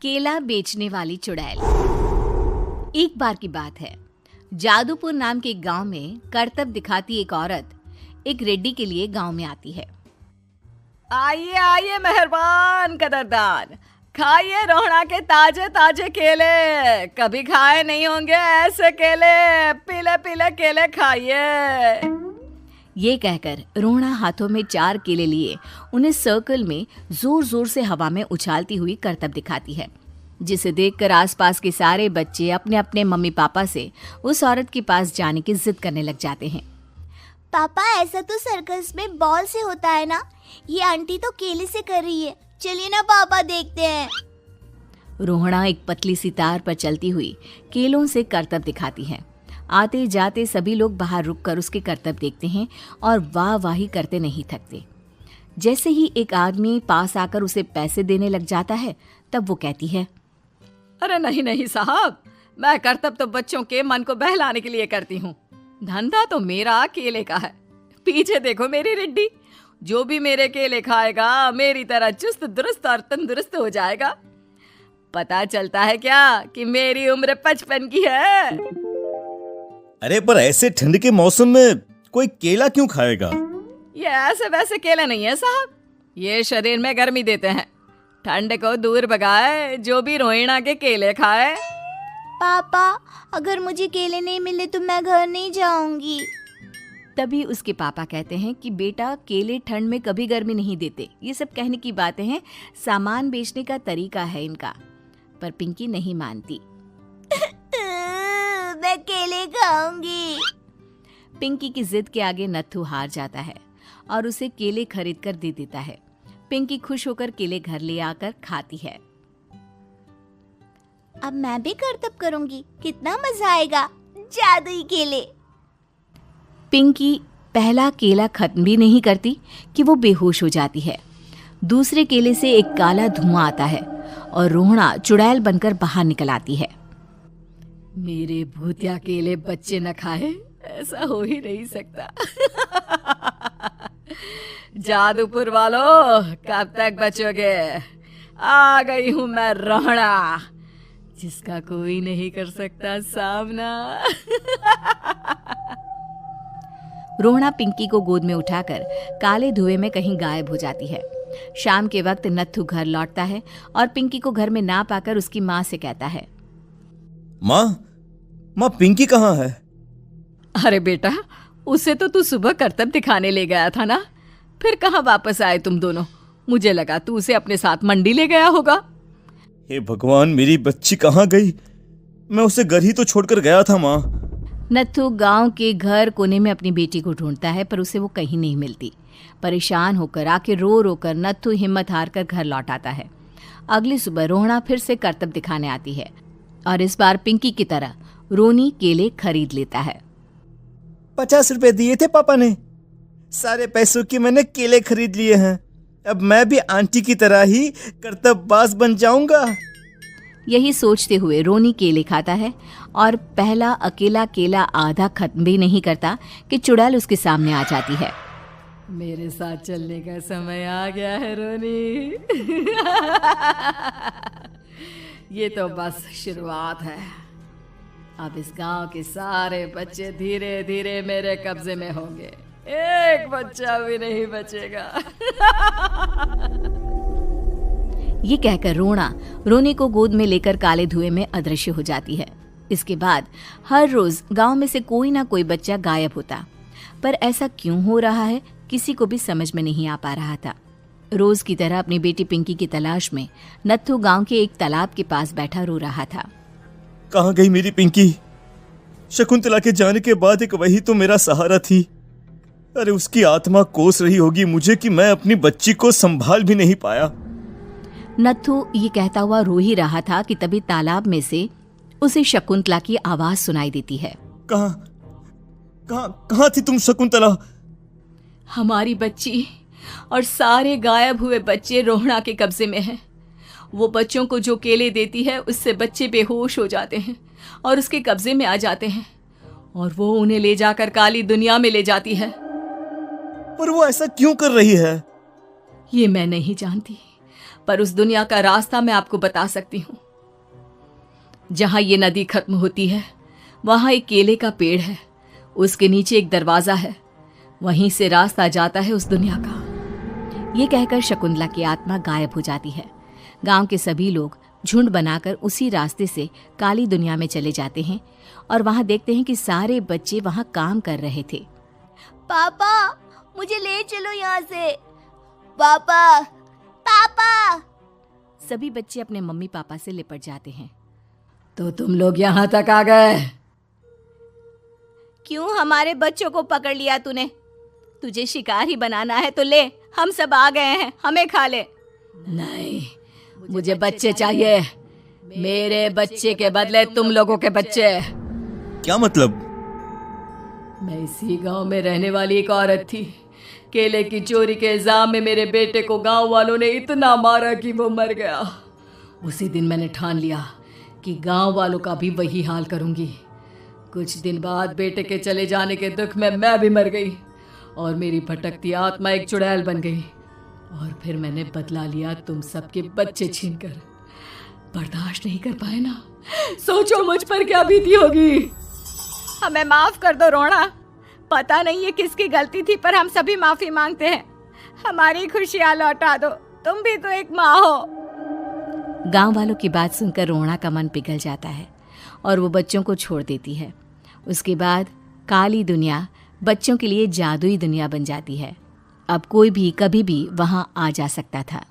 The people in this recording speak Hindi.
केला बेचने वाली चुड़ैल। एक बार की बात है, जादूपुर नाम के एक गांव में करतब दिखाती एक औरत एक रेड्डी के लिए गांव में आती है। आइए आइए मेहरबान कदरदान, खाइए रोहड़ा के ताजे ताजे केले। कभी खाए नहीं होंगे ऐसे केले, पीले पीले केले खाइए। ये कहकर रोहड़ा हाथों में 4 केले लिए उन्हें सर्कल में जोर जोर से हवा में उछालती हुई करतब दिखाती है, जिसे देखकर आसपास के सारे बच्चे अपने अपने मम्मी पापा से उस औरत के पास जाने की जिद करने लग जाते हैं। पापा, ऐसा तो सर्कस में बॉल से होता है ना, ये आंटी तो केले से कर रही है। चलिए ना पापा, देखते हैं। रोहड़ा एक पतली सी तार पर चलती हुई केलों से करतब दिखाती है। आते जाते सभी लोग बाहर रुककर उसके करतब देखते हैं और वाह वाही करते नहीं थकते। जैसे ही एक आदमी पास आकर उसे पैसे देने लग जाता है, तब वो कहती है, अरे नहीं नहीं साहब, मैं करतब तो बच्चों के मन को बहलाने के लिए करती हूँ। धंधा तो मेरा केले का है। पीछे देखो मेरी रिड्डी, जो भी मेरे केले खाएगा मेरी तरह चुस्त दुरुस्त और तंदुरुस्त हो जाएगा। पता चलता है क्या कि मेरी उम्र 55 की है। अरे पर ऐसे ठंड के मौसम में कोई केला क्यों खाएगा? ये ऐसे वैसे केले नहीं है साहब, ये शरीर में गर्मी देते हैं। ठंड को दूर भगाए जो भी रोहिणा के केले खाए। पापा, अगर मुझे केले नहीं मिले तो मैं घर नहीं जाऊंगी। तभी उसके पापा कहते हैं कि बेटा, केले ठंड में कभी गर्मी नहीं देते। ये सब कहने की बातें हैं, सामान बेचने का तरीका है इनका। पर पिंकी नहीं मानती। मैं केले खाऊंगी। पिंकी की जिद के आगे नत्थू हार जाता है और उसे केले खरीद कर दे देता है। पिंकी खुश होकर केले घर ले आकर खाती है। अब मैं भी करतब करूंगी, कितना मजा आएगा। जादुई केले। पिंकी पहला केला खत्म भी नहीं करती कि वो बेहोश हो जाती है। दूसरे केले से एक काला धुआं आता है और रोहड़ा चुड़ैल बनकर बाहर निकल आती है। मेरे भूतिया केले बच्चे न खाए, ऐसा हो ही नहीं सकता। जादूपुर वालों, कब तक बचोगे? आ गई हूं मैं रोहड़ा, जिसका कोई नहीं कर सकता सामना। रोहड़ा पिंकी को गोद में उठाकर काले धुएं में कहीं गायब हो जाती है। शाम के वक्त नत्थू घर लौटता है और पिंकी को घर में ना पाकर उसकी माँ से कहता है, माँ पिंकी कहाँ है? अरे बेटा, उसे तो तू सुबह करतब दिखाने ले गया था ना, फिर कहाँ वापस आए तुम दोनों? मुझे लगा तू उसे अपने साथ मंडी ले गया होगा। हे भगवान, मेरी बच्ची कहाँ गई? मैं उसे घर ही तो छोड़कर गया था माँ। नत्थू गांव के घर कोने में अपनी बेटी को ढूंढता है, पर उसे वो कहीं नहीं मिलती। परेशान होकर आखिर रो रो कर नत्थू हिम्मत हार कर घर लौट आता है। अगली सुबह रोहड़ा फिर से करतब दिखाने आती है और इस बार पिंकी की तरह रोनी केले खरीद लेता है। 50 रुपए दिए थे पापा ने, सारे पैसों की मैंने केले खरीद लिए हैं। अब मैं भी आंटी की तरह ही करतबबाज बन जाऊंगा। यही सोचते हुए रोनी केले खाता है और पहला अकेला केला आधा खत्म भी नहीं करता कि चुड़ैल उसके सामने आ जाती है। मेरे साथ चलने का समय आ गया है रोनी। ये तो बस शुरुआत है। अब इस गांव के सारे बच्चे धीरे धीरे मेरे कब्जे में होंगे, एक बच्चा भी नहीं बचेगा। ये कहकर रोना रोनी को गोद में लेकर काले धुएं में अदृश्य हो जाती है। इसके बाद हर रोज गांव में से कोई ना कोई बच्चा गायब होता, पर ऐसा क्यों हो रहा है किसी को भी समझ में नहीं आ पा रहा था। रोज की तरह अपनी बेटी पिंकी की तलाश में नत्थू गांव के एक तालाब के पास बैठा रो रहा था। कहाँ गई मेरी पिंकी? शकुंतला के जाने के बाद एक वही तो मेरा सहारा थी। अरे उसकी आत्मा कोस रही होगी मुझे कि मैं अपनी बच्ची को संभाल भी नहीं पाया। नत्थू ये कहता हुआ रो ही रहा था कि तभी तालाब में से उसे शकुंतला की आवाज सुनाई देती है। कहाँ थी तुम शकुंतला? हमारी बच्ची और सारे गायब हुए बच्चे रोहड़ा के कब्जे में हैं। वो बच्चों को जो केले देती है उससे बच्चे बेहोश हो जाते हैं और उसके कब्जे में आ जाते हैं और वो उन्हें ले जाकर काली दुनिया में ले जाती है। पर वो ऐसा क्यों कर रही है? ये मैं नहीं जानती, पर उस दुनिया का रास्ता मैं आपको बता सकती हूँ। जहां ये नदी खत्म होती है वहां एक केले का पेड़ है, उसके नीचे एक दरवाजा है, वहीं से रास्ता जाता है उस दुनिया का। ये कहकर शकुंतला की आत्मा गायब हो जाती है। गांव के सभी लोग झुंड बनाकर उसी रास्ते से काली दुनिया में चले जाते हैं और वहां देखते हैं कि सारे बच्चे वहां काम कर रहे थे। पापा मुझे ले चलो यहाँ से। पापा पापा। सभी बच्चे अपने मम्मी पापा से लिपट जाते हैं। तो तुम लोग यहाँ तक आ गए? क्यों हमारे बच्चों को पकड़ लिया तूने? तुझे शिकार ही बनाना है तो ले, हम सब आ गए हैं, हमें खा ले। नहीं, मुझे बच्चे चाहिए। मेरे बच्चे के बदले तुम लोगों के बच्चे। क्या मतलब? मैं इसी गांव में रहने वाली एक औरत थी। केले की चोरी के इल्जाम में मेरे बेटे को गांव वालों ने इतना मारा कि वो मर गया। उसी दिन मैंने ठान लिया कि गांव वालों का भी वही हाल करूंगी। कुछ दिन बाद बेटे के चले जाने के दुख में मैं भी मर गई और मेरी भटकती आत्मा एक चुड़ैल बन गई। और फिर मैंने बदला लिया तुम सबके बच्चे छीनकर। बर्दाश्त नहीं कर पाए ना? सोचो मुझ पर क्या बीती होगी। हमें माफ कर दो रोना। पता नहीं ये किसकी गलती थी, पर हम सभी माफी मांगते हैं। हमारी खुशियां लौटा दो, तुम भी तो एक माँ हो। गांव वालों की बात सुनकर रोना का मन पिघल जाता है और वो बच्चों को छोड़ देती है। उसके बाद काली दुनिया बच्चों के लिए जादुई दुनिया बन जाती है। अब कोई भी कभी भी वहां आ जा सकता था।